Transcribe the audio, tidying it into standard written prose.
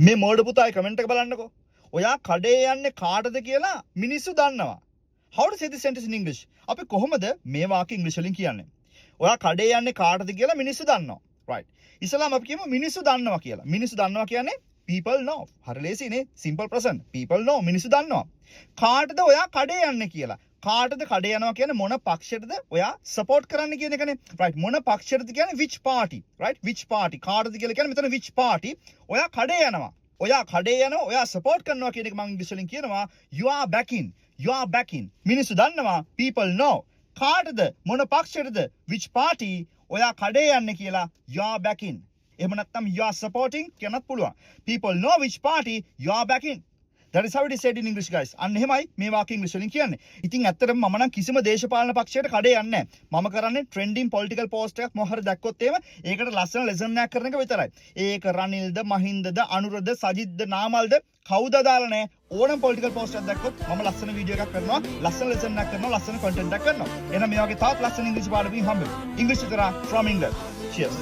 මේ මෝඩ පුතායි කමෙන්ට් එක බලන්නකෝ. ඔයා කඩේ යන්නේ කාටද කියලා මිනිස්සු දන්නවා. How to say this sentence in English? අපි කොහොමද මේ වාක්‍ය ඉංග්‍රීසි වලින් කියන්නේ? ඔයා කඩේ යන්නේ කාටද කියලා මිනිස්සු දන්නවා. right. ඉස්සලාම අපි කියමු මිනිස්සු දන්නවා කියලා. මිනිස්සු දන්නවා කියන්නේ people know. හරි ලේසිනේ. simple present. people know. මිනිස්සු දන්නවා. කාටද ඔයා කඩේ යන්නේ කියලා? කාටද කඩේ යනවා කියන්නේ මොන පක්ෂයටද ඔයා සපෝට් කරන්න කියන එකනේ. right. මොන පක්ෂයටද කියන්නේ which party. right. which party. කාටද කියලා කියන්නේ මෙතන which party. ඔයා කඩේ යනවා. ඔයා කඩේ යනවා. ඔයා සපෝට් කරනවා කියන එක මම ඉංග්‍රීසි වලින් කියනවා you are backing. you are backing. මිනිස්සු දන්නවා people know. කාටද මොන පක්ෂයටද which party ඔයා කඩේ යන්නේ කියලා you are backing. එහෙම නැත්නම් you are supporting කියනත් පුළුවන්. people know which party you are backing. That is how it is said in English guys. අන්න එහෙමයි මේ වාක්‍ය ඉංග්‍රීසි වලින් කියන්නේ. ඉතින් ඇත්තටම මම නම් කිසිම දේශපාලන පක්ෂයකට කඩේ යන්නේ නැහැ. මම කරන්නේ trending political post එකක් මොහොර දැක්කොත් එහෙම ඒකට ලස්සන lesson එකක් කරන එක විතරයි. ඒක රනිල්ද මහින්දද අනුරද සජිත්ද නාමල්ද කවුද දාලා නැහැ. ඕනම political post එකක් දැක්කොත් මම ලස්සන වීඩියෝ එකක් කරනවා, ලස්සන lesson එකක් කරනවා, ලස්සන content එකක් කරනවා. එහෙනම් මේ වගේ තවත් ලස්සන ඉංග්‍රීසි පාඩමකින් හම්බෙමු. ඉංග්‍රීසි කරා from England. Cheers.